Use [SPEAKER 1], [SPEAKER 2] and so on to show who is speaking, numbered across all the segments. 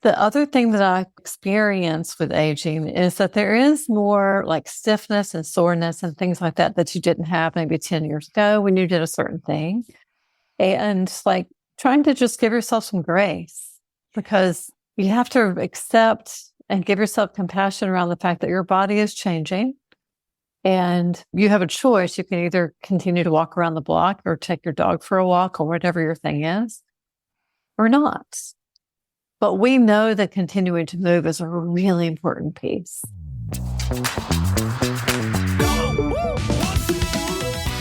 [SPEAKER 1] The other thing that I experience with aging is that there is more like stiffness and soreness and things like that that you didn't have maybe 10 years ago when you did a certain thing. And like trying to just give yourself some grace, because you have to accept and give yourself compassion around the fact that your body is changing. And you have a choice. You can either continue to walk around the block or take your dog for a walk or whatever your thing is, or not. But we know that continuing to move is a really important piece.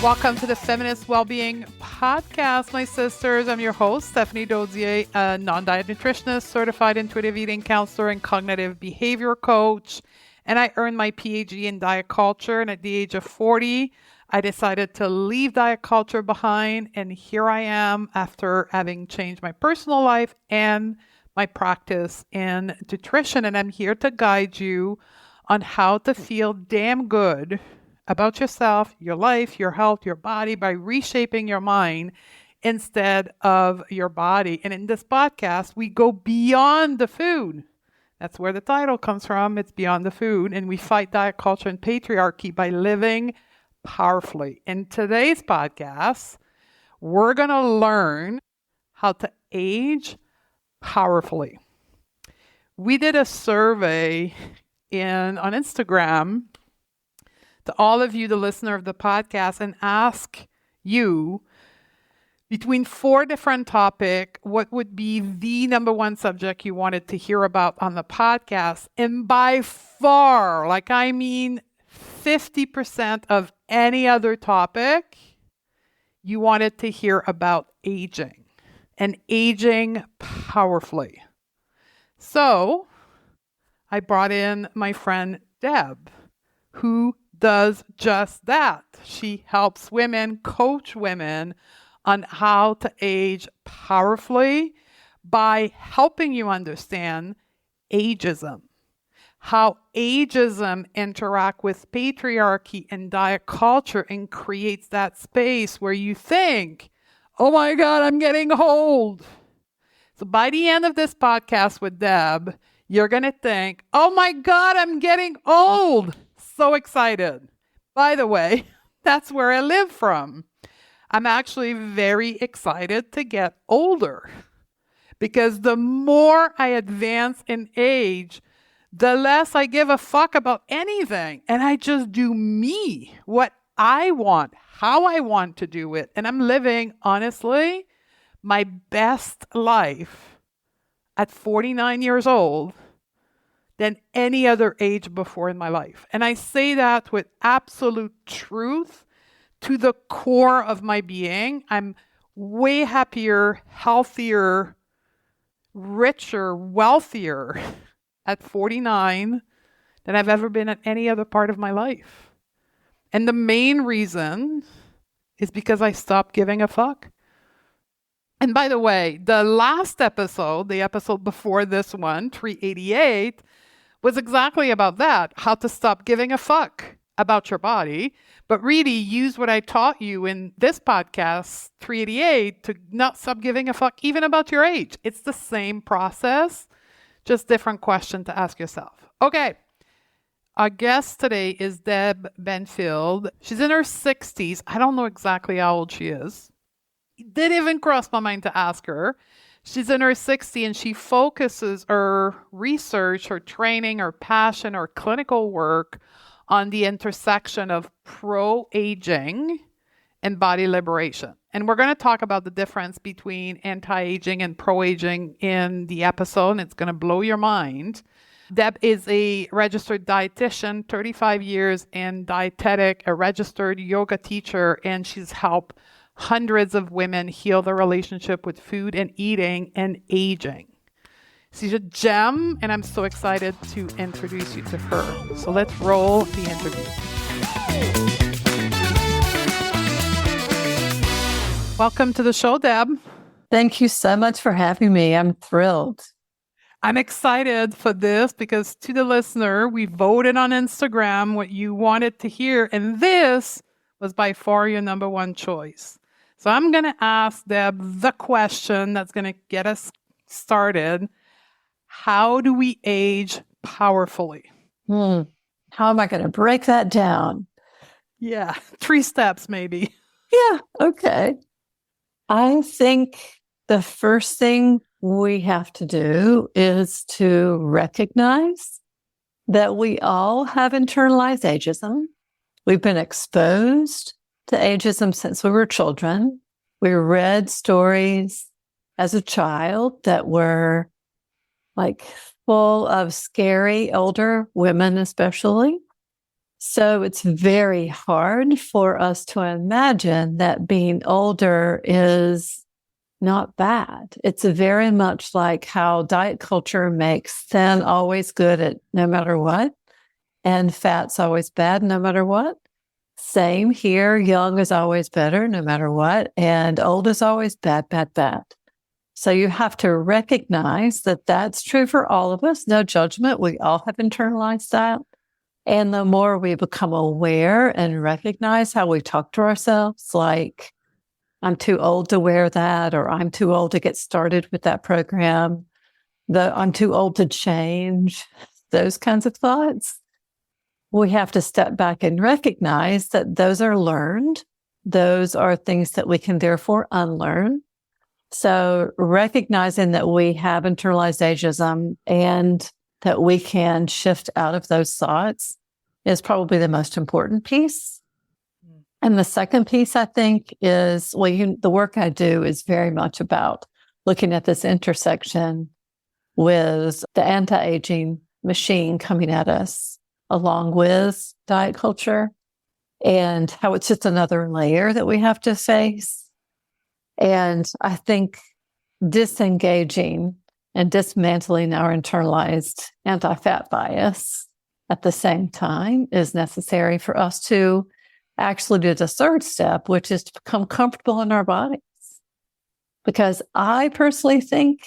[SPEAKER 2] Welcome to the Feminist Wellbeing Podcast, my sisters. I'm your host, Stephanie Dozier, a non-diet nutritionist, certified intuitive eating counselor, and cognitive behavior coach. And I earned my PhD in diet culture. And at the age of 40, I decided to leave diet culture behind. And here I am after having changed my personal life and my practice in nutrition. And I'm here to guide you on how to feel damn good about yourself, your life, your health, your body by reshaping your mind instead of your body. And in this podcast, we go beyond the food. That's where the title comes from. It's beyond the food. And we fight diet culture and patriarchy by living powerfully. In today's podcast, we're going to learn how to age powerfully. We did a survey on Instagram to all of you, the listener of the podcast, and ask you between 4 different topics, what would be the number one subject you wanted to hear about on the podcast? And by far, 50% of any other topic, you wanted to hear about aging and aging powerfully. So I brought in my friend Deb, who does just that. She helps women, coach women on how to age powerfully by helping you understand ageism, how ageism interacts with patriarchy and diet culture and creates that space where you think, oh my God, I'm getting old. So by the end of this podcast with Deb, you're going to think, oh my God, I'm getting old. So excited. By the way, that's where I live from. I'm actually very excited to get older because the more I advance in age, the less I give a fuck about anything. And I just do me, what I want, how I want to do it. And I'm living, honestly, my best life at 49 years old than any other age before in my life. And I say that with absolute truth to the core of my being. I'm way happier, healthier, richer, wealthier at 49 than I've ever been at any other part of my life. And the main reason is because I stopped giving a fuck. And by the way, the last episode, the episode before this one, 388, was exactly about that, how to stop giving a fuck about your body, but really use what I taught you in this podcast, 388, to not stop giving a fuck even about your age. It's the same process, just different question to ask yourself. Okay, our guest today is Deb Benfield. She's in her 60s. I don't know exactly how old she is. It didn't even cross my mind to ask her. She's in her 60s and she focuses her research, her training, her passion, her clinical work on the intersection of pro-aging and body liberation. And we're going to talk about the difference between anti-aging and pro-aging in the episode, and it's going to blow your mind. Deb is a registered dietitian, 35 years in dietetic, a registered yoga teacher, and she's helped hundreds of women heal their relationship with food and eating and aging. She's a gem, and I'm so excited to introduce you to her. So let's roll the interview. Welcome to the show, Deb.
[SPEAKER 1] Thank you so much for having me. I'm thrilled.
[SPEAKER 2] I'm excited for this because to the listener, we voted on Instagram what you wanted to hear, and this was by far your number one choice. So I'm going to ask Deb the question that's going to get us started. How do we age powerfully?
[SPEAKER 1] How am I going to break that down?
[SPEAKER 2] Yeah, 3 steps maybe.
[SPEAKER 1] Yeah, okay. I think the first thing we have to do is to recognize that we all have internalized ageism. We've been exposed to ageism since we were children. We read stories as a child that were like full of scary older women, especially. So it's very hard for us to imagine that being older is not bad. It's very much like how diet culture makes thin always good at no matter what, and fat's always bad no matter what. Same here. Young is always better no matter what, and old is always bad, bad, bad. So you have to recognize that that's true for all of us. No judgment. We all have internalized that. And the more we become aware and recognize how we talk to ourselves, like, I'm too old to wear that, or I'm too old to get started with that program, I'm too old to change, those kinds of thoughts, we have to step back and recognize that those are learned. Those are things that we can therefore unlearn. So recognizing that we have internalized ageism and that we can shift out of those thoughts is probably the most important piece. And the second piece, I think, is the work I do is very much about looking at this intersection with the anti-aging machine coming at us, along with diet culture, and how it's just another layer that we have to face. And I think disengaging and dismantling our internalized anti-fat bias at the same time is necessary for us to actually do the third step, which is to become comfortable in our bodies. Because I personally think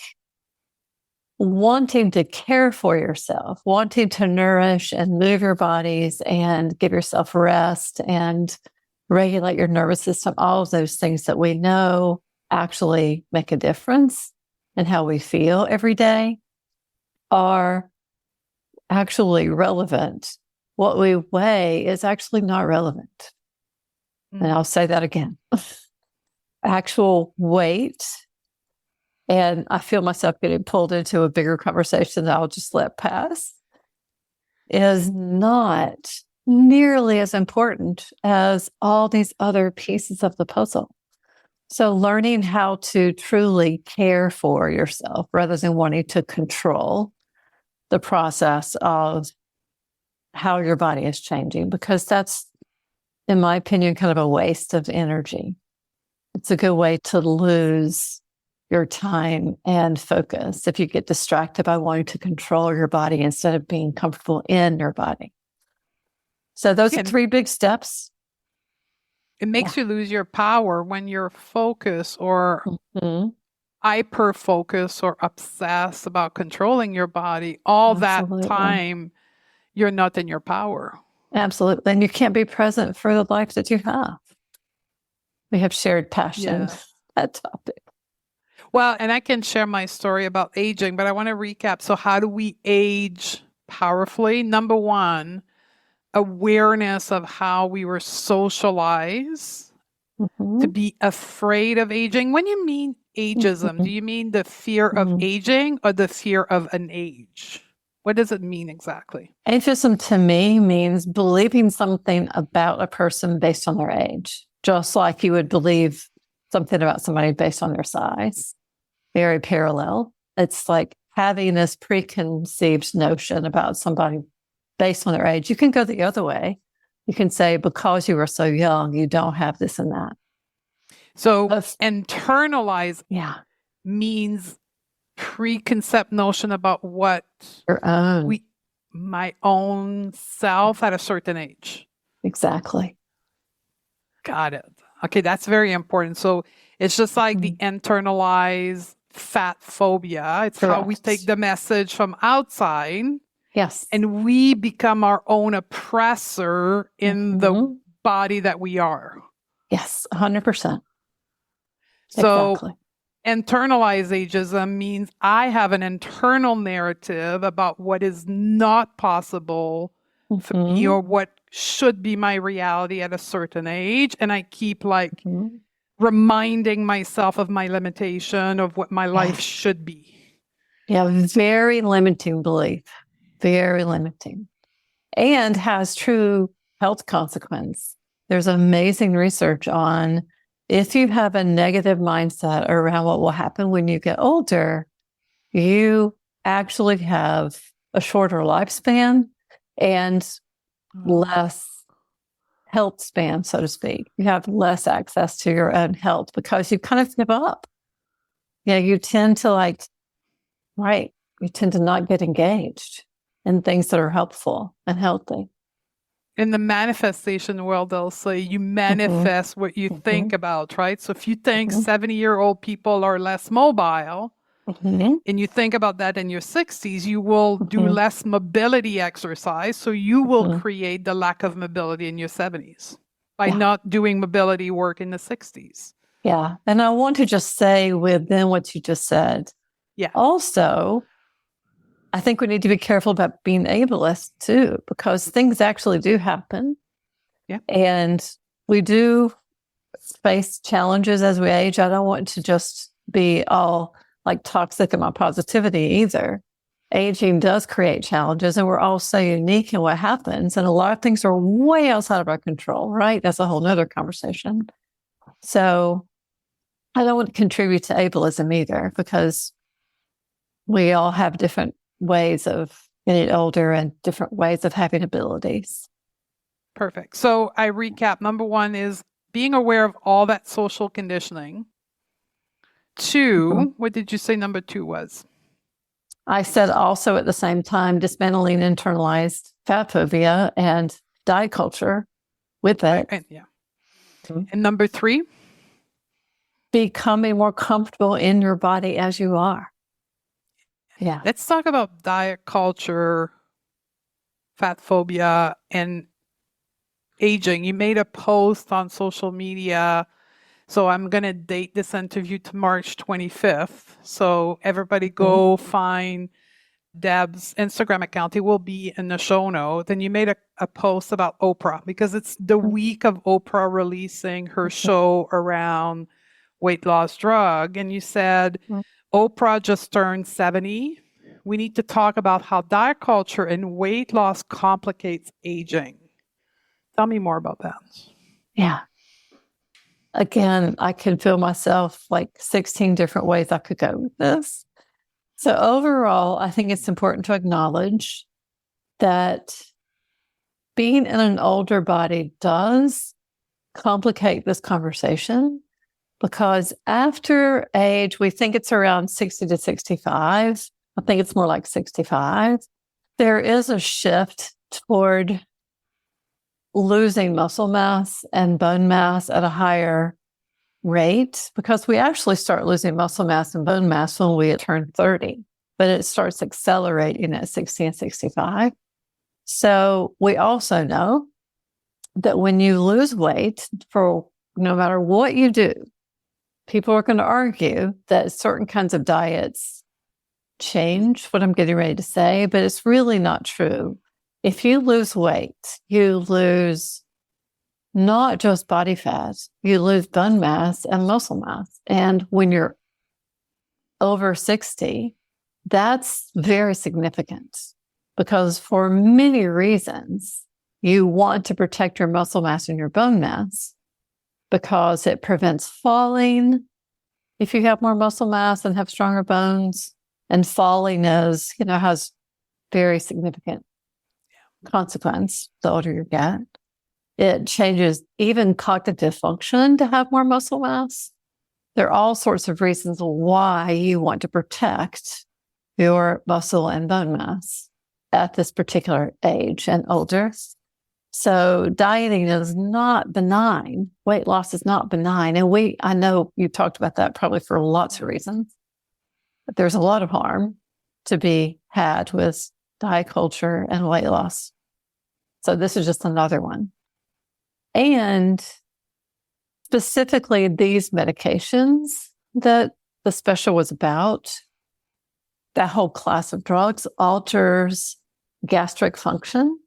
[SPEAKER 1] wanting to care for yourself, wanting to nourish and move your bodies and give yourself rest and regulate your nervous system, all of those things that we know actually make a difference in how we feel every day are actually relevant. What we weigh is actually not relevant. And I'll say that again. Actual weight, and I feel myself getting pulled into a bigger conversation that I'll just let pass, is not nearly as important as all these other pieces of the puzzle. So learning how to truly care for yourself rather than wanting to control the process of how your body is changing, because that's, in my opinion, kind of a waste of energy. It's a good way to lose your time and focus if you get distracted by wanting to control your body instead of being comfortable in your body. So those are 3 big steps.
[SPEAKER 2] It makes you lose your power when you're focused or hyper-focused or obsessed about controlling your body. All that time, you're not in your power.
[SPEAKER 1] Absolutely. And you can't be present for the life that you have. We have shared passion, that topic.
[SPEAKER 2] Well, and I can share my story about aging, but I want to recap. So how do we age powerfully? Number 1, awareness of how we were socialized to be afraid of aging. When you mean ageism, do you mean the fear of aging or the fear of an age? What does it mean exactly?
[SPEAKER 1] Ageism to me means believing something about a person based on their age, just like you would believe something about somebody based on their size. Very parallel. It's like having this preconceived notion about somebody based on their age. You can go the other way. You can say, because you were so young, you don't have this and that.
[SPEAKER 2] So internalize means preconceived notion about what
[SPEAKER 1] your own
[SPEAKER 2] my own self at a certain age.
[SPEAKER 1] Exactly.
[SPEAKER 2] Got it. Okay, that's very important. So it's just like the internalized fat phobia. It's how we take the message from outside.
[SPEAKER 1] Yes.
[SPEAKER 2] And we become our own oppressor in the body that we are.
[SPEAKER 1] Yes, 100%.
[SPEAKER 2] So
[SPEAKER 1] exactly.
[SPEAKER 2] internalized ageism means I have an internal narrative about what is not possible for me or what should be my reality at a certain age. And I keep reminding myself of my limitation of what my life should be.
[SPEAKER 1] Yeah, very limiting belief, very limiting, and has true health consequence. There's amazing research on if you have a negative mindset around what will happen when you get older, you actually have a shorter lifespan and less health span, so to speak. You have less access to your own health because you kind of give up. Yeah, you tend to you tend to not get engaged in things that are helpful and healthy.
[SPEAKER 2] In the manifestation world, they'll say you manifest what you think about, right? So if you think 70-year-old people are less mobile, and you think about that in your 60s, you will do less mobility exercise. So you will create the lack of mobility in your 70s by not doing mobility work in the 60s.
[SPEAKER 1] Yeah. And I want to just say within what you just said, also, I think we need to be careful about being ableist too, because things actually do happen.
[SPEAKER 2] Yeah.
[SPEAKER 1] And we do face challenges as we age. I don't want to just be all like toxic in my positivity either. Aging does create challenges, and we're all so unique in what happens. And a lot of things are way outside of our control, right? That's a whole nother conversation. So I don't want to contribute to ableism either, because we all have different ways of getting older and different ways of having abilities.
[SPEAKER 2] Perfect. So I recap. Number one is being aware of all that social conditioning. Two, what did you say number two was?
[SPEAKER 1] I said also at the same time, dismantling internalized fat phobia and diet culture with it.
[SPEAKER 2] And number three?
[SPEAKER 1] Becoming more comfortable in your body as you are. Yeah.
[SPEAKER 2] Let's talk about diet culture, fat phobia, and aging. You made a post on social media. So I'm going to date this interview to March 25th. So everybody go find Deb's Instagram account. It will be in the show note. And you made a post about Oprah because it's the week of Oprah releasing her show around weight loss drug. And you said, Oprah just turned 70. We need to talk about how diet culture and weight loss complicates aging. Tell me more about that.
[SPEAKER 1] Yeah. Again, I can feel myself like 16 different ways I could go with this. So overall, I think it's important to acknowledge that being in an older body does complicate this conversation, because after age, we think it's around 60 to 65. I think it's more like 65. There is a shift toward losing muscle mass and bone mass at a higher rate, because we actually start losing muscle mass and bone mass when we turn 30, but it starts accelerating at 60 and 65. So we also know that when you lose weight, for no matter what you do, people are going to argue that certain kinds of diets change what I'm getting ready to say, but it's really not true. If you lose weight, you lose not just body fat, you lose bone mass and muscle mass. And when you're over 60, that's very significant, because for many reasons, you want to protect your muscle mass and your bone mass, because it prevents falling if you have more muscle mass and have stronger bones. And falling has very significant consequence the older you get. It changes even cognitive function to have more muscle mass. There are all sorts of reasons why you want to protect your muscle and bone mass at this particular age and older. So dieting is not benign. Weight loss is not benign. And I know you talked about that probably for lots of reasons, but there's a lot of harm to be had with diet culture and weight loss. So this is just another one. And specifically these medications that the special was about. That whole class of drugs alters gastric function.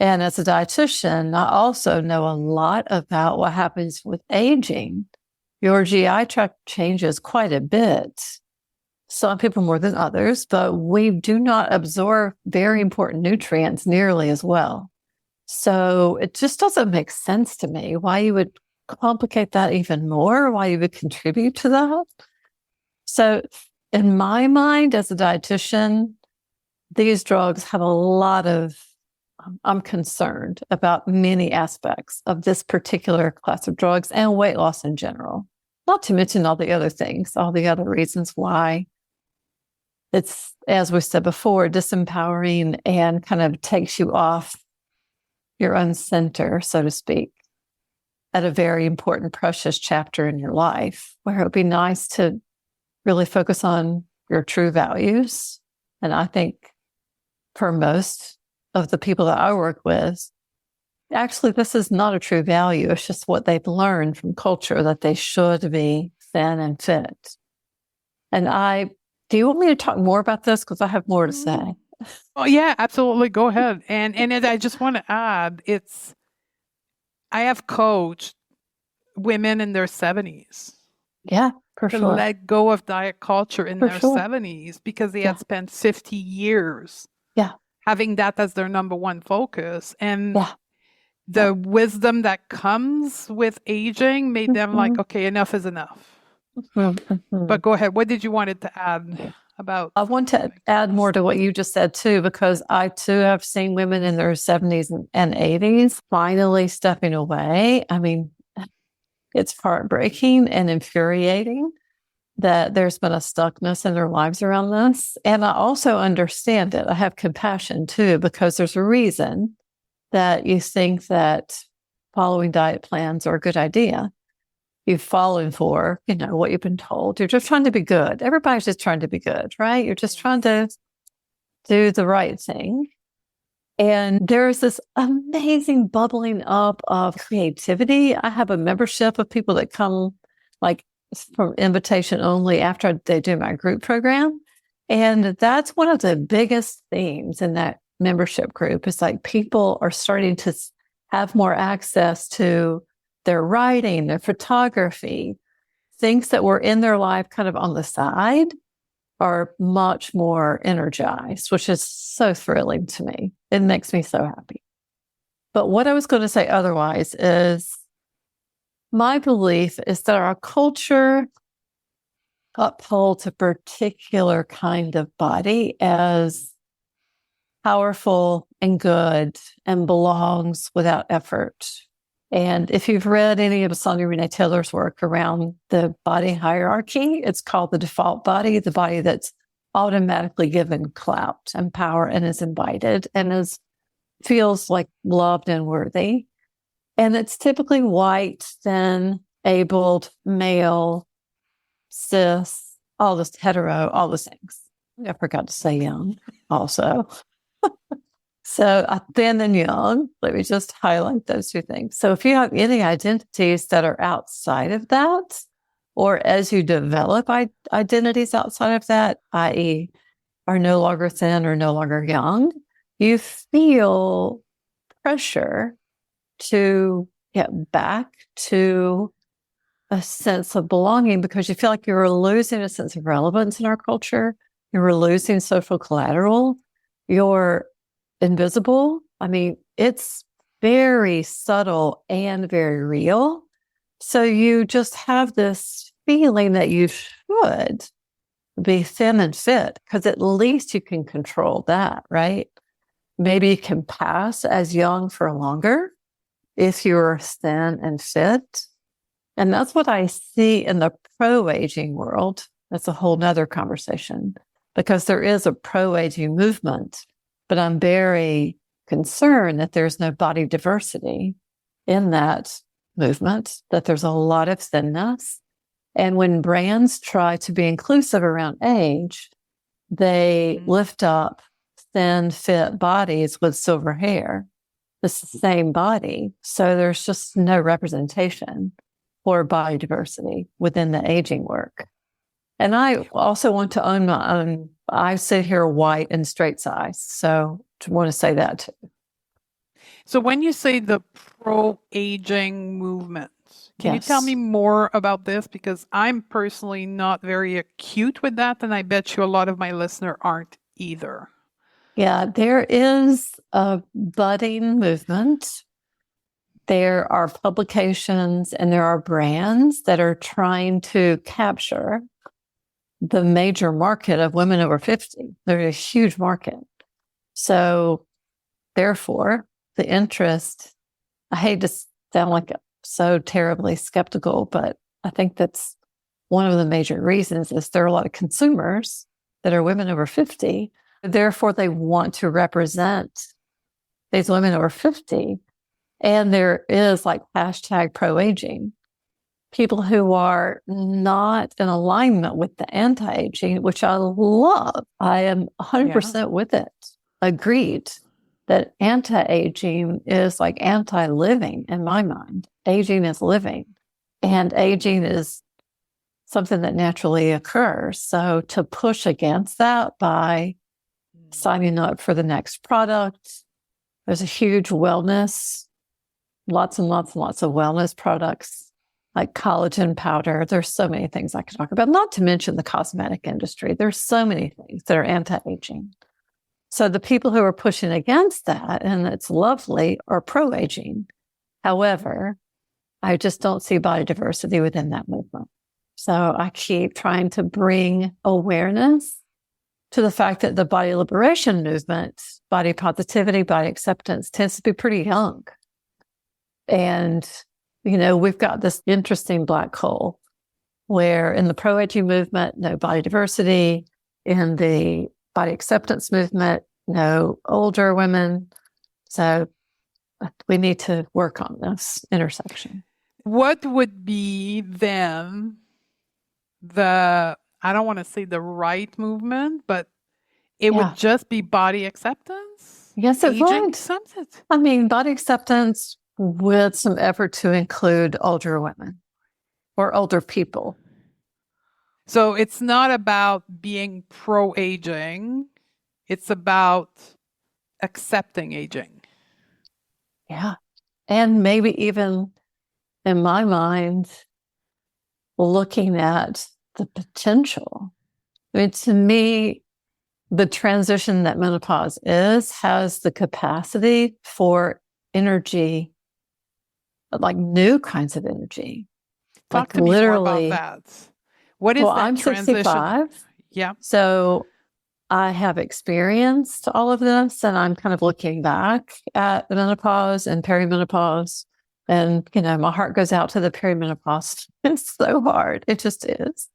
[SPEAKER 1] And as a dietitian, I also know a lot about what happens with aging. Your GI tract changes quite a bit. Some people more than others, but we do not absorb very important nutrients nearly as well. So it just doesn't make sense to me why you would complicate that even more, why you would contribute to that. So in my mind, as a dietitian, these drugs have a lot of, I'm concerned about many aspects of this particular class of drugs and weight loss in general. Not to mention all the other things, all the other reasons why it's, as we said before, disempowering and kind of takes you off your own center, so to speak, at a very important, precious chapter in your life, where it would be nice to really focus on your true values. And I think for most of the people that I work with, actually, this is not a true value. It's just what they've learned from culture, that they should be thin and fit. And do you want me to talk more about this? Because I have more to say.
[SPEAKER 2] Oh yeah, absolutely. Go ahead. And I just want to add, I have coached women in their 70s.
[SPEAKER 1] Yeah, for
[SPEAKER 2] to
[SPEAKER 1] sure.
[SPEAKER 2] let go of diet culture in
[SPEAKER 1] For
[SPEAKER 2] their
[SPEAKER 1] sure.
[SPEAKER 2] 70s because they had spent 50 years having that as their number one focus. And the wisdom that comes with aging made them like, okay, enough is enough. But go ahead. What did you want to add about?
[SPEAKER 1] I want to add more to what you just said too, because I too have seen women in their 70s and 80s finally stepping away. I mean, it's heartbreaking and infuriating that there's been a stuckness in their lives around this. And I also understand it. I have compassion too, because there's a reason that you think that following diet plans are a good idea. You've fallen for, what you've been told. You're just trying to be good. Everybody's just trying to be good, right? You're just trying to do the right thing. And there's this amazing bubbling up of creativity. I have a membership of people that come like from invitation only after they do my group program. And that's one of the biggest themes in that membership group. It's like people are starting to have more access to their writing, their photography, things that were in their life kind of on the side are much more energized, which is so thrilling to me. It makes me so happy. But what I was going to say otherwise is my belief is that our culture upholds a particular kind of body as powerful and good and belongs without effort. And if you've read any of Sonia Renee Taylor's work around the body hierarchy, it's called the default body, the body that's automatically given clout and power and is invited and feels like loved and worthy. And it's typically white, thin, abled, male, cis, all this hetero, all those things. I forgot to say young also. So thin and young, let me just highlight those two things. So if you have any identities that are outside of that, or as you develop identities outside of that, i.e. are no longer thin or no longer young, you feel pressure to get back to a sense of belonging because you feel like you're losing a sense of relevance in our culture. You're losing social collateral. You're invisible. I mean, it's very subtle and very real. So you just have this feeling that you should be thin and fit because at least you can control that, right? Maybe you can pass as young for longer if you're thin and fit. And that's what I see in the pro-aging world. That's a whole nother conversation because there is a pro-aging movement. But I'm very concerned that there's no body diversity in that movement, that there's a lot of thinness. And when brands try to be inclusive around age, they lift up thin, fit bodies with silver hair, the same body. So there's just no representation for body diversity within the aging work. And I also want to own my own. I sit here white and straight size. So I want to say that too.
[SPEAKER 2] So when you say the pro-aging movement, can you tell me
[SPEAKER 1] Yes.
[SPEAKER 2] more about this? Because I'm personally not very acute with that, and I bet you a lot of my listeners aren't either.
[SPEAKER 1] Yeah, there is a budding movement. There are publications and there are brands that are trying to capture the major market of women over 50. There's a huge market. So, therefore, the interest, I hate to sound like so terribly skeptical, but I think that's one of the major reasons is there are a lot of consumers that are women over 50. Therefore, they want to represent these women over 50. And there is like hashtag pro-aging. People who are not in alignment with the anti-aging, which I love. I am 100% with it. Agreed that anti-aging is like anti-living in my mind. Aging is living, and aging is something that naturally occurs. So to push against that by signing up for the next product, there's a huge wellness, lots and lots and lots of wellness products like collagen powder. There's so many things I could talk about, not to mention the cosmetic industry. There's so many things that are anti-aging. So the people who are pushing against that, and it's lovely, are pro-aging. However, I just don't see body diversity within that movement. So I keep trying to bring awareness to the fact that the body liberation movement, body positivity, body acceptance tends to be pretty young. And, we've got this interesting black hole where in the pro-aging movement, no body diversity. In the body acceptance movement, no older women. So we need to work on this intersection.
[SPEAKER 2] What would be then I don't want to say the right movement, but it would just be body acceptance?
[SPEAKER 1] Yes, it would.
[SPEAKER 2] Acceptance?
[SPEAKER 1] I mean, body acceptance with some effort to include older women or older people.
[SPEAKER 2] So it's not about being pro-aging. It's about accepting aging.
[SPEAKER 1] Yeah. And maybe even in my mind, looking at the potential. I mean, to me, the transition that menopause has the capacity for energy, like new kinds of energy.
[SPEAKER 2] Talk to me more about that. What is that
[SPEAKER 1] I'm
[SPEAKER 2] transition?
[SPEAKER 1] 65.
[SPEAKER 2] Yeah.
[SPEAKER 1] So I have experienced all of this, and I'm kind of looking back at menopause and perimenopause. And, my heart goes out to the perimenopause. It's so hard. It just is.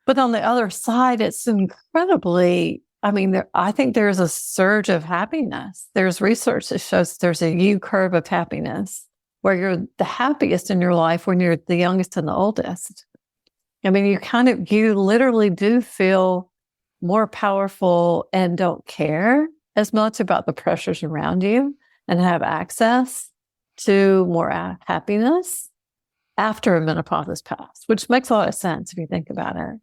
[SPEAKER 1] But on the other side, it's incredibly, I think there's a surge of happiness. There's research that shows there's a U curve of happiness where you're the happiest in your life when you're the youngest and the oldest. You literally do feel more powerful and don't care as much about the pressures around you and have access to more happiness after menopause has passed, which makes a lot of sense if you think about it.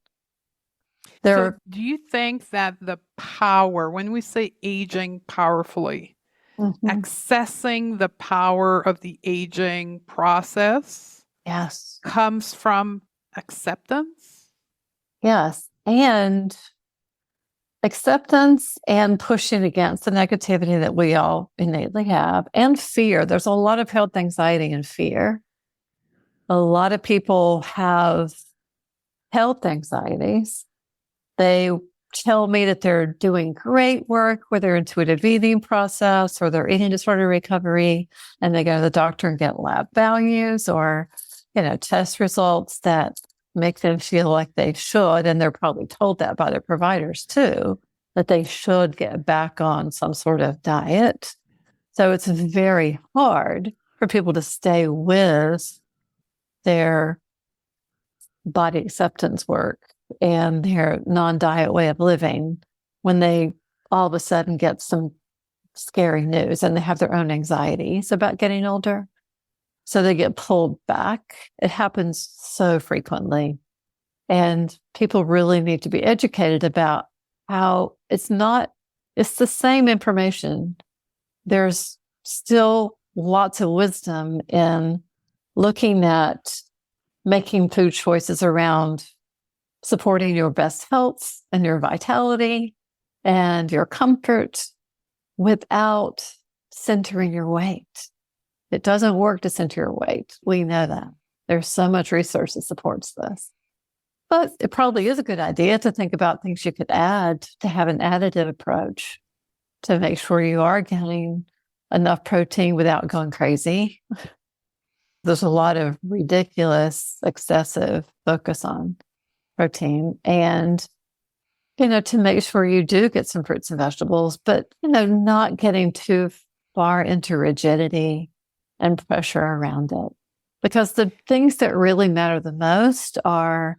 [SPEAKER 2] So do you think that the power, when we say aging powerfully, accessing the power of the aging process comes from acceptance?
[SPEAKER 1] Yes. And acceptance and pushing against the negativity that we all innately have, and fear. There's a lot of health anxiety and fear. A lot of people have health anxieties. They tell me that they're doing great work with their intuitive eating process or their eating disorder recovery, and they go to the doctor and get lab values or, test results that make them feel like they should, and they're probably told that by their providers too, that they should get back on some sort of diet. So it's very hard for people to stay with their body acceptance work and their non-diet way of living when they all of a sudden get some scary news and they have their own anxieties about getting older. So they get pulled back. It happens so frequently. And people really need to be educated about how it's the same information. There's still lots of wisdom in looking at making food choices around supporting your best health and your vitality and your comfort without centering your weight. It doesn't work to center your weight. We know that. There's so much research that supports this. But it probably is a good idea to think about things you could add to have an additive approach to make sure you are getting enough protein without going crazy. There's a lot of ridiculous, excessive focus on protein and, to make sure you do get some fruits and vegetables, but, not getting too far into rigidity and pressure around it. Because the things that really matter the most are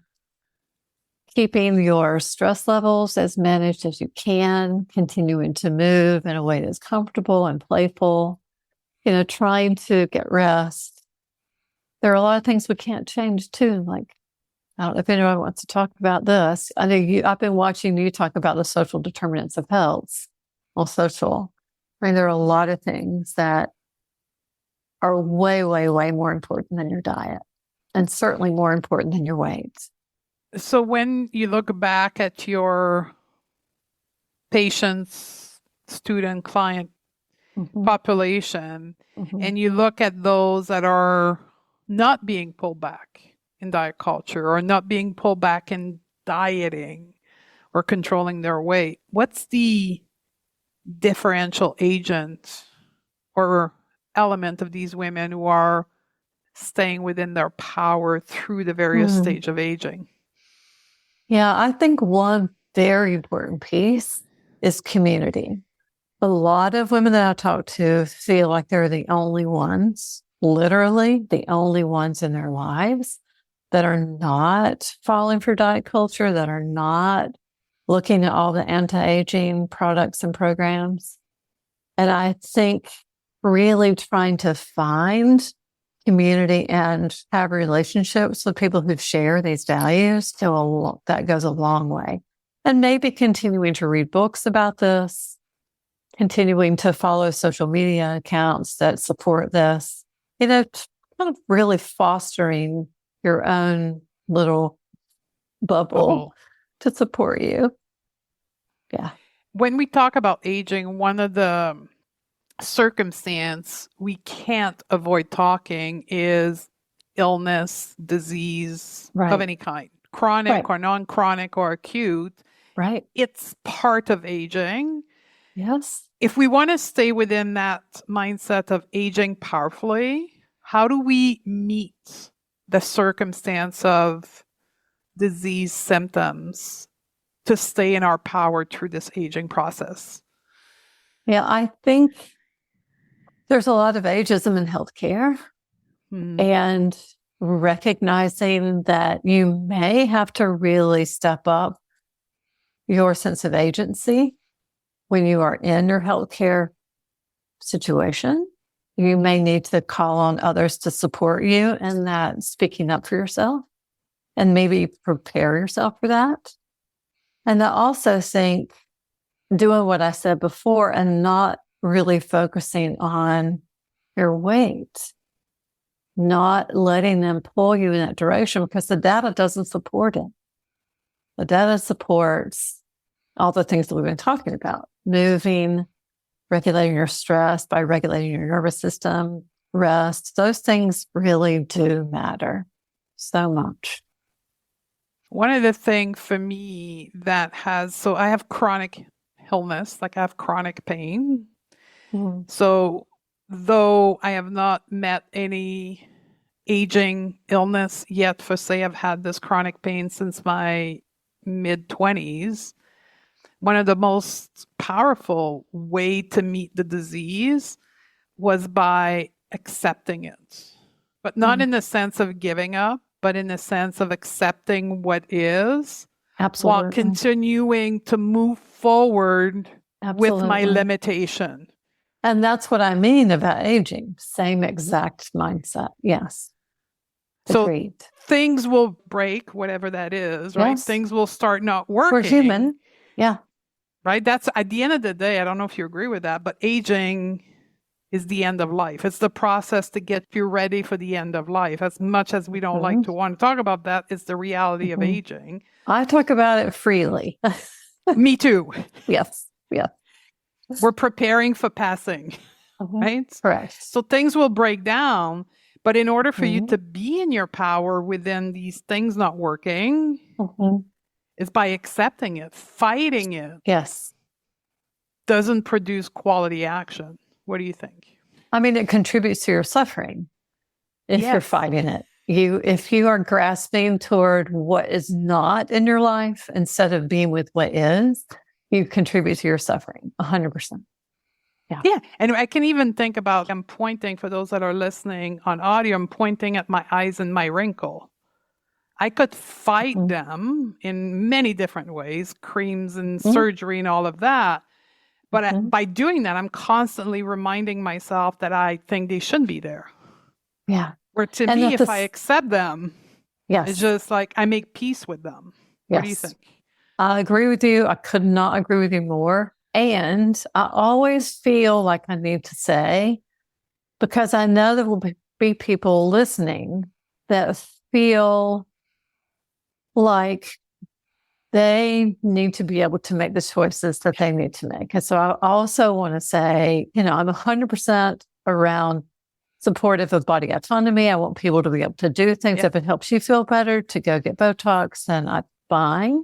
[SPEAKER 1] keeping your stress levels as managed as you can, continuing to move in a way that's comfortable and playful, trying to get rest. There are a lot of things we can't change too. Like, I don't know if anyone wants to talk about this. I know I've been watching you talk about the social determinants of health on social. There are a lot of things that are way, way, way more important than your diet, and certainly more important than your weight.
[SPEAKER 2] So when you look back at your patients, student, client population, and you look at those that are not being pulled back in diet culture or not being pulled back in dieting or controlling their weight, what's the differential agent or element of these women who are staying within their power through the various stage of aging?
[SPEAKER 1] Yeah, I think one very important piece is community. A lot of women that I talk to feel like they're the only ones, literally the only ones in their lives that are not falling for diet culture, that are not looking at all the anti-aging products and programs. And I think really trying to find community and have relationships with people who share these values, that goes a long way. And maybe continuing to read books about this, continuing to follow social media accounts that support this, kind of really fostering your own little bubble to support you. Yeah.
[SPEAKER 2] When we talk about aging, one of the circumstance we can't avoid talking is illness, disease of any kind, chronic or non-chronic or acute.
[SPEAKER 1] Right.
[SPEAKER 2] It's part of aging.
[SPEAKER 1] Yes.
[SPEAKER 2] If we want to stay within that mindset of aging powerfully, how do we meet the circumstance of disease symptoms to stay in our power through this aging process?
[SPEAKER 1] Yeah, I think there's a lot of ageism in healthcare, and recognizing that you may have to really step up your sense of agency when you are in your healthcare situation. You may need to call on others to support you in that speaking up for yourself, and maybe prepare yourself for that. And I also think doing what I said before and not really focusing on your weight, not letting them pull you in that direction, because the data doesn't support it. The data supports all the things that we've been talking about: moving, regulating your stress by regulating your nervous system, rest. Those things really do matter so much.
[SPEAKER 2] One of the things for me so I have chronic illness, like I have chronic pain. So though I have not met any aging illness yet, for say I've had this chronic pain since my mid-20s, one of the most powerful way to meet the disease was by accepting it, but not in the sense of giving up, but in the sense of accepting what is.
[SPEAKER 1] Absolutely.
[SPEAKER 2] While continuing to move forward with my limitation.
[SPEAKER 1] And that's what I mean about aging. Same exact mindset. Yes.
[SPEAKER 2] So
[SPEAKER 1] Agreed.
[SPEAKER 2] things will break, whatever that is, right?
[SPEAKER 1] Yes.
[SPEAKER 2] Things will start not working.
[SPEAKER 1] We're human. Yeah.
[SPEAKER 2] Right? That's at the end of the day, I don't know if you agree with that, but aging is the end of life. It's the process to get you ready for the end of life. As much as we don't like to want to talk about that, it's the reality of aging.
[SPEAKER 1] I talk about it freely.
[SPEAKER 2] Me too.
[SPEAKER 1] Yes. Yeah.
[SPEAKER 2] We're preparing for passing, right?
[SPEAKER 1] Correct.
[SPEAKER 2] So things will break down, but in order for you to be in your power within these things not working, is by accepting it. Fighting it
[SPEAKER 1] Yes.
[SPEAKER 2] doesn't produce quality action. What do you think?
[SPEAKER 1] I mean, it contributes to your suffering if you're
[SPEAKER 2] Yes.
[SPEAKER 1] fighting it. If you are grasping toward what is not in your life instead of being with what is, you contribute to your suffering 100%.
[SPEAKER 2] Yeah. And I can even think about, I'm pointing, for those that are listening on audio, I'm pointing at my eyes and my wrinkle. I could fight them in many different ways, creams and surgery and all of that. But by doing that, I'm constantly reminding myself that I think they shouldn't be there.
[SPEAKER 1] Yeah.
[SPEAKER 2] Where to me, if I accept them, it's just like I make peace with them. What do you think?
[SPEAKER 1] I agree with you. I could not agree with you more. And I always feel like I need to say, because I know there will be people listening that feel like they need to be able to make the choices that they need to make. And so I also want to say, I'm 100% around supportive of body autonomy. I want people to be able to do things if it helps you feel better, to go get Botox, and I'm fine.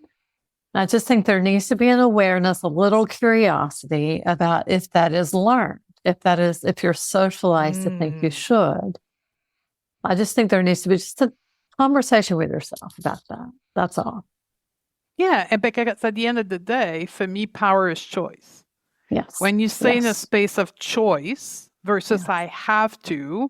[SPEAKER 1] I just think there needs to be an awareness, a little curiosity about if that is learned, if you're socialized to think you should. I just think there needs to be just a conversation with yourself about that. That's all.
[SPEAKER 2] Yeah, and because at the end of the day, for me, power is choice.
[SPEAKER 1] Yes.
[SPEAKER 2] When you stay in a space of choice versus I have to,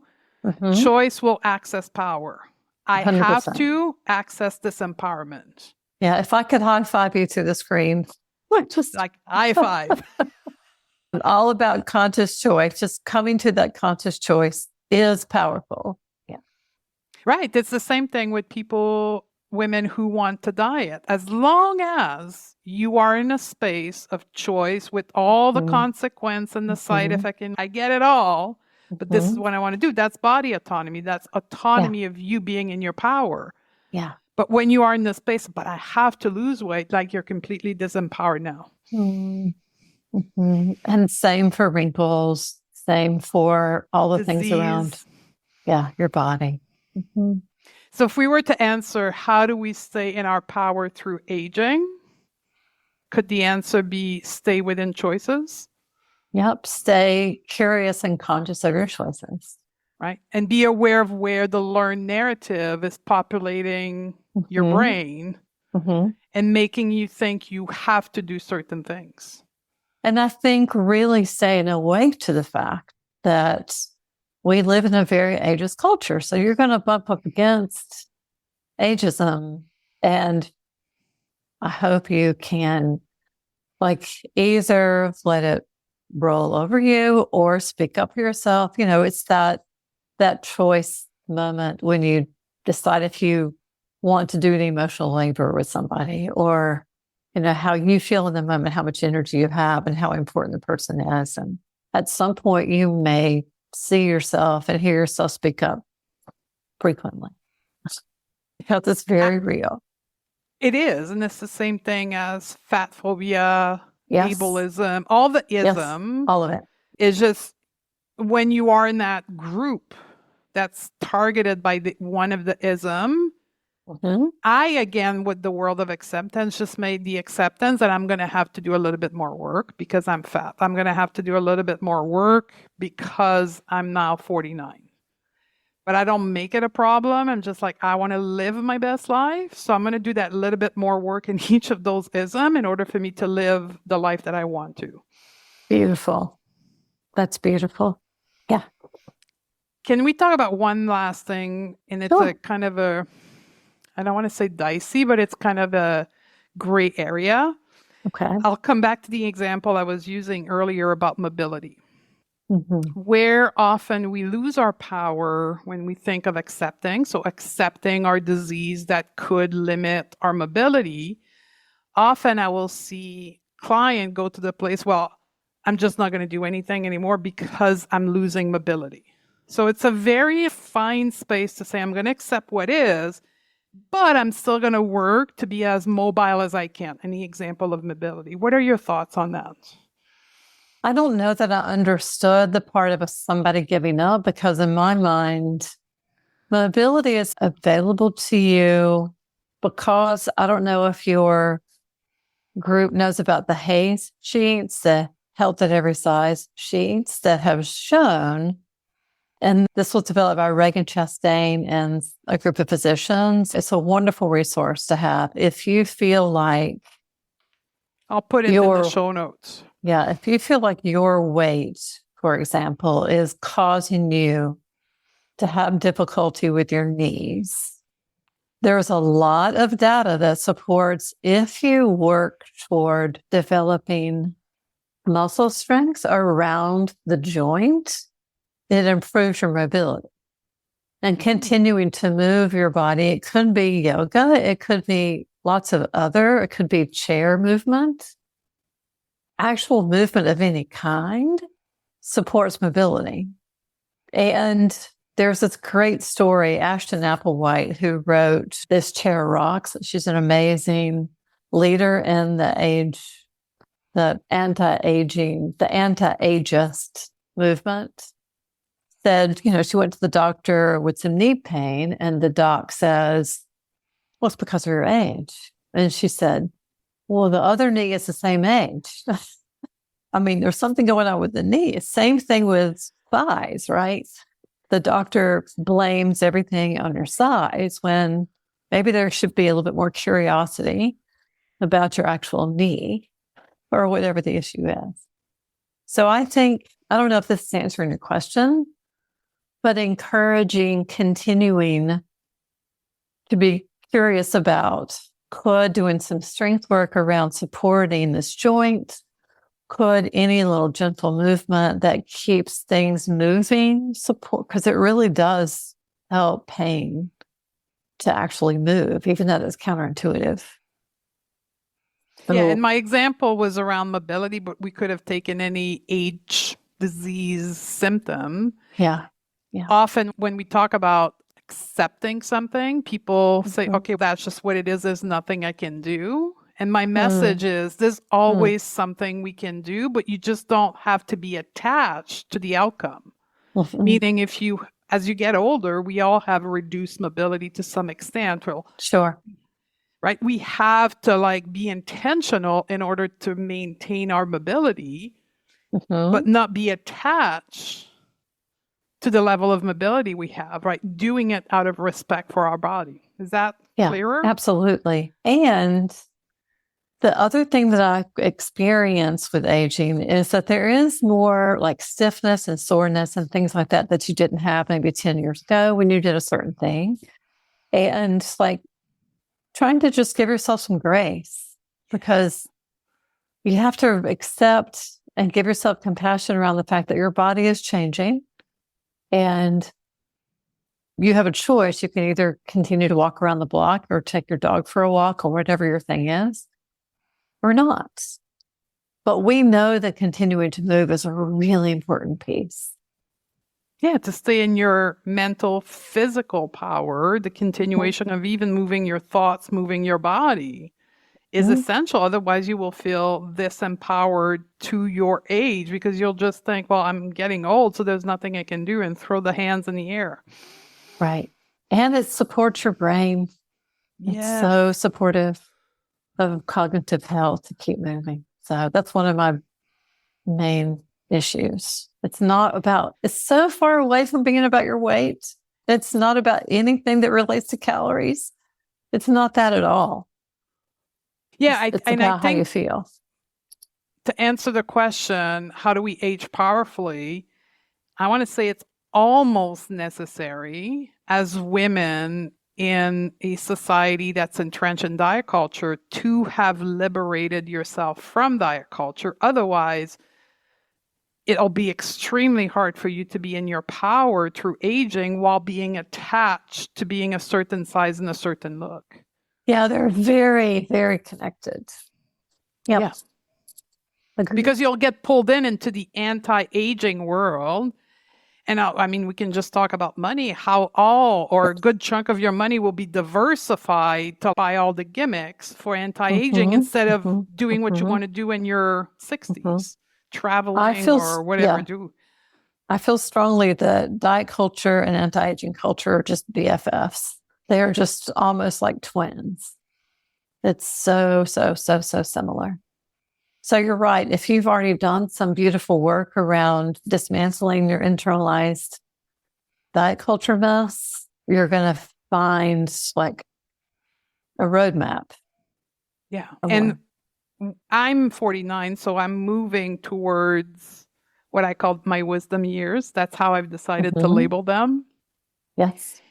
[SPEAKER 2] choice will access power. I 100%. Have to access this empowerment.
[SPEAKER 1] Yeah, if I could high five you through the screen, just
[SPEAKER 2] like high five.
[SPEAKER 1] All about conscious choice. Just coming to that conscious choice is powerful. Yeah.
[SPEAKER 2] Right. It's the same thing with women who want to diet. As long as you are in a space of choice with all the consequence and the side effect, and I get it all, but this is what I want to do. That's body autonomy. That's autonomy of you being in your power.
[SPEAKER 1] Yeah.
[SPEAKER 2] But when you are in the space, but I have to lose weight, like you're completely disempowered now.
[SPEAKER 1] And same for wrinkles, same for all the things around, your body.
[SPEAKER 2] So if we were to answer, how do we stay in our power through aging? Could the answer be stay within choices?
[SPEAKER 1] Yep. Stay curious and conscious of your choices.
[SPEAKER 2] Right. And be aware of where the learned narrative is populating your brain and making you think you have to do certain things.
[SPEAKER 1] And I think really staying awake to the fact that we live in a very ageist culture. So you're going to bump up against ageism. And I hope you can either let it roll over you or speak up for yourself. It's that choice moment when you decide if you want to do the emotional labor with somebody, or, how you feel in the moment, how much energy you have and how important the person is. And at some point you may see yourself and hear yourself speak up frequently because it's very real.
[SPEAKER 2] It is. And it's the same thing as fat phobia, ableism, all the ism.
[SPEAKER 1] All of it.
[SPEAKER 2] Is just when you are in that group that's targeted by one of the ism, I, again, with the world of acceptance, just made the acceptance that I'm going to have to do a little bit more work because I'm fat. I'm going to have to do a little bit more work because I'm now 49. But I don't make it a problem. I'm just like, I want to live my best life. So I'm going to do that little bit more work in each of those ism in order for me to live the life that I want to.
[SPEAKER 1] Beautiful. That's beautiful. Yeah.
[SPEAKER 2] Can we talk about one last thing? And it's a kind of I don't want to say dicey, but it's kind of a gray area.
[SPEAKER 1] Okay.
[SPEAKER 2] I'll come back to the example I was using earlier about mobility.
[SPEAKER 1] Mhm.
[SPEAKER 2] Where often we lose our power when we think of accepting. So, accepting our disease that could limit our mobility. Often I will see client go to the place, well, I'm just not going to do anything anymore because I'm losing mobility. So it's a very fine space to say, I'm going to accept what is, but I'm still going to work to be as mobile as I can. Any example of mobility? What are your thoughts on that?
[SPEAKER 1] I don't know that I understood the part of somebody giving up, because in my mind, mobility is available to you because I don't know if your group knows about the HAES sheets, the Health at Every Size sheets that have shown, and this was developed by Reagan Chastain and a group of physicians. It's a wonderful resource to have if you feel like
[SPEAKER 2] I'll put it in the show notes.
[SPEAKER 1] Yeah, if you feel like your weight, for example, is causing you to have difficulty with your knees, there's a lot of data that supports if you work toward developing muscle strength around the joint, it improves your mobility. And continuing to move your body, it could be yoga, it could be lots of other, it could be chair movement. Actual movement of any kind supports mobility. And there's this great story, Ashton Applewhite, who wrote This Chair Rocks. She's an amazing leader in the anti-aging, the anti-ageist movement. Said, she went to the doctor with some knee pain, and the doc says, well, it's because of your age. And she said, well, the other knee is the same age. I mean, there's something going on with the knee. Same thing with thighs, right? The doctor blames everything on your size when maybe there should be a little bit more curiosity about your actual knee or whatever the issue is. So I don't know if this is answering your question, but encouraging, continuing to be curious about, could doing some strength work around supporting this joint, could any little gentle movement that keeps things moving support, because it really does help pain to actually move, even though it's counterintuitive.
[SPEAKER 2] Yeah, and my example was around mobility, but we could have taken any age, disease, symptom.
[SPEAKER 1] Yeah.
[SPEAKER 2] Often when we talk about accepting something, people say, okay, that's just what it is. There's nothing I can do. And my message is there's always something we can do, but you just don't have to be attached to the outcome. Meaning as you get older, we all have reduced mobility to some extent. Well,
[SPEAKER 1] sure.
[SPEAKER 2] Right? We have to be intentional in order to maintain our mobility, but not be attached to the level of mobility we have, right? Doing it out of respect for our body. Is that clearer?
[SPEAKER 1] Absolutely. And the other thing that I experience with aging is that there is more like stiffness and soreness and things like that you didn't have maybe 10 years ago when you did a certain thing. And like trying to just give yourself some grace, because you have to accept and give yourself compassion around the fact that your body is changing and you have a choice. You can either continue to walk around the block or take your dog for a walk or whatever your thing is, or not. But we know that continuing to move is a really important piece.
[SPEAKER 2] Yeah, to stay in your mental, physical power, the continuation of even moving your thoughts, moving your body is essential. Otherwise, you will feel disempowered to your age because you'll just think, well, I'm getting old, so there's nothing I can do, and throw the hands in the air.
[SPEAKER 1] Right. And it supports your brain. Yes. It's so supportive of cognitive health to keep moving. So that's one of my main issues. It's so far away from being about your weight. It's not about anything that relates to calories. It's not that at all.
[SPEAKER 2] Yeah,
[SPEAKER 1] it's about how you feel.
[SPEAKER 2] To answer the question, how do we age powerfully? I want to say it's almost necessary as women in a society that's entrenched in diet culture to have liberated yourself from diet culture. Otherwise, it'll be extremely hard for you to be in your power through aging while being attached to being a certain size and a certain look.
[SPEAKER 1] Yeah, they're very, very connected. Yep.
[SPEAKER 2] Yeah.
[SPEAKER 1] Agreed.
[SPEAKER 2] Because you'll get pulled into the anti-aging world. And I mean, we can just talk about money, how a good chunk of your money will be diversified to buy all the gimmicks for anti-aging instead of doing what you want to do in your 60s, traveling or whatever.
[SPEAKER 1] I feel strongly that diet culture and anti-aging culture are just BFFs. They're just almost like twins. It's so similar. So you're right. If you've already done some beautiful work around dismantling your internalized diet culture mess, you're going to find like a roadmap.
[SPEAKER 2] Yeah. And I'm 49, so I'm moving towards what I call my wisdom years. That's how I've decided to label them.
[SPEAKER 1] Yes.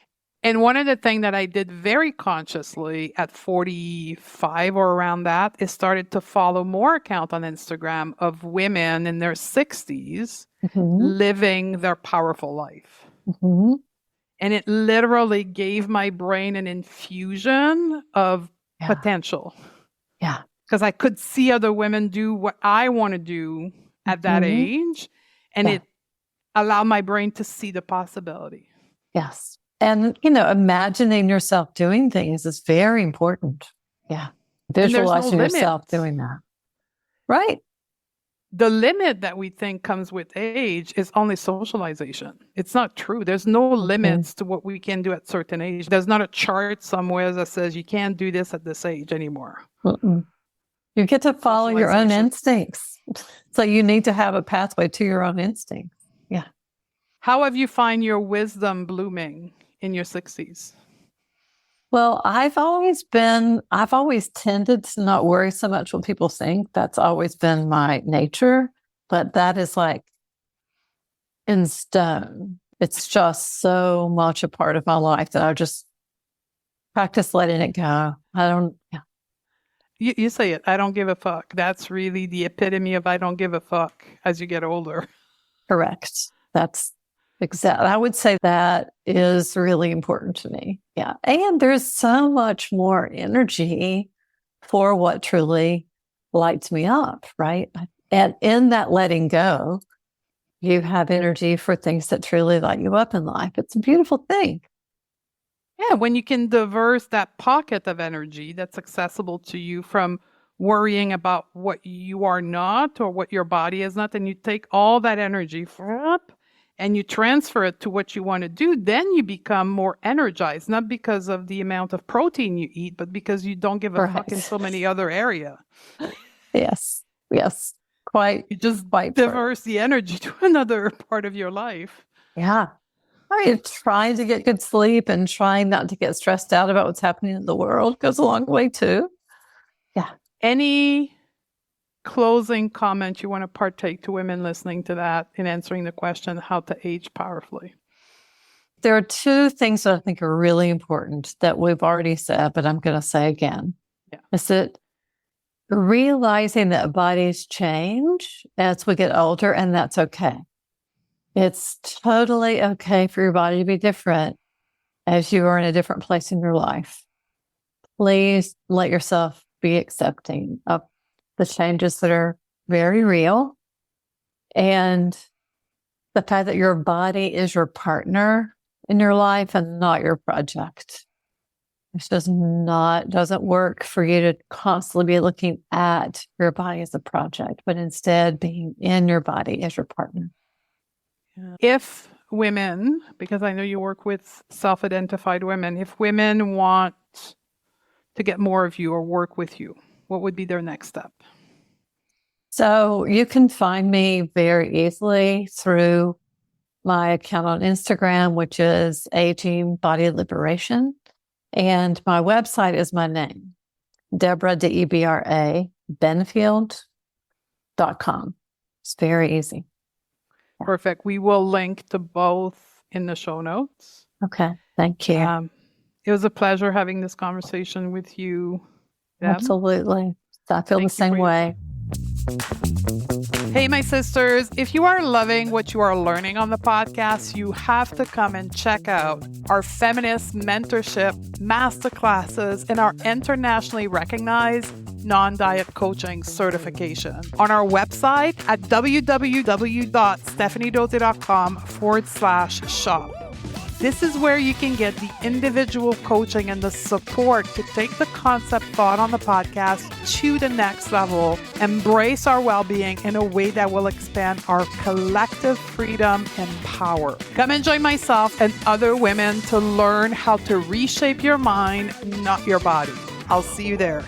[SPEAKER 2] And one of the things that I did very consciously at 45 or around that is started to follow more accounts on Instagram of women in their 60s living their powerful life. And it literally gave my brain an infusion of potential.
[SPEAKER 1] Yeah.
[SPEAKER 2] Because I could see other women do what I want to do at that age. And it allowed my brain to see the possibility.
[SPEAKER 1] Yes. And, imagining yourself doing things is very important. Yeah. Visualizing yourself doing that. Right.
[SPEAKER 2] The limit that we think comes with age is only socialization. It's not true. There's no limits to what we can do at certain age. There's not a chart somewhere that says you can't do this at this age anymore.
[SPEAKER 1] You get to follow your own instincts. So you need to have a pathway to your own instincts. Yeah.
[SPEAKER 2] How have you find your wisdom blooming in your 60s?
[SPEAKER 1] Well, I've always tended to not worry so much what people think. That's always been my nature, but that is like in stone. It's just so much a part of my life that I just practice letting it go.
[SPEAKER 2] You say it, I don't give a fuck. That's really the epitome of I don't give a fuck as you get older.
[SPEAKER 1] Correct. That's exactly. I would say that is really important to me. Yeah. And there's so much more energy for what truly lights me up, right? And in that letting go, you have energy for things that truly light you up in life. It's a beautiful thing.
[SPEAKER 2] Yeah, when you can diverse that pocket of energy that's accessible to you from worrying about what you are not or what your body is not, and you take all that energy and you transfer it to what you want to do, then you become more energized, not because of the amount of protein you eat, but because you don't give a fuck in so many other areas.
[SPEAKER 1] Yes.
[SPEAKER 2] You just diverse the energy to another part of your life.
[SPEAKER 1] Yeah. I mean, trying to get good sleep and trying not to get stressed out about what's happening in the world goes a long way too. Yeah.
[SPEAKER 2] Any closing comment you want to partake to women listening to that in answering the question, how to age powerfully?
[SPEAKER 1] There are two things that I think are really important that we've already said, but I'm going to say again. Yeah. Is that realizing that bodies change as we get older, and that's okay. It's totally okay for your body to be different as you are in a different place in your life. Please let yourself be accepting of the changes that are very real, and the fact that your body is your partner in your life and not your project. It doesn't work for you to constantly be looking at your body as a project, but instead being in your body as your partner.
[SPEAKER 2] If women, because I know you work with self-identified women, if women want to get more of you or work with you, what would be their next step?
[SPEAKER 1] So you can find me very easily through my account on Instagram, which is Aging Body Liberation. And my website is my name, Debra, Debra, Benfield.com. It's very easy.
[SPEAKER 2] Perfect. We will link to both in the show notes.
[SPEAKER 1] Okay. Thank you.
[SPEAKER 2] It was a pleasure having this conversation with you, Deb.
[SPEAKER 1] Absolutely. I feel the same way.
[SPEAKER 2] Hey, my sisters, if you are loving what you are learning on the podcast, you have to come and check out our feminist mentorship masterclasses and our internationally recognized non-diet coaching certification on our website at www.stephaniedoty.com/shop. This is where you can get the individual coaching and the support to take the concept thought on the podcast to the next level, embrace our well-being in a way that will expand our collective freedom and power. Come and join myself and other women to learn how to reshape your mind, not your body. I'll see you there.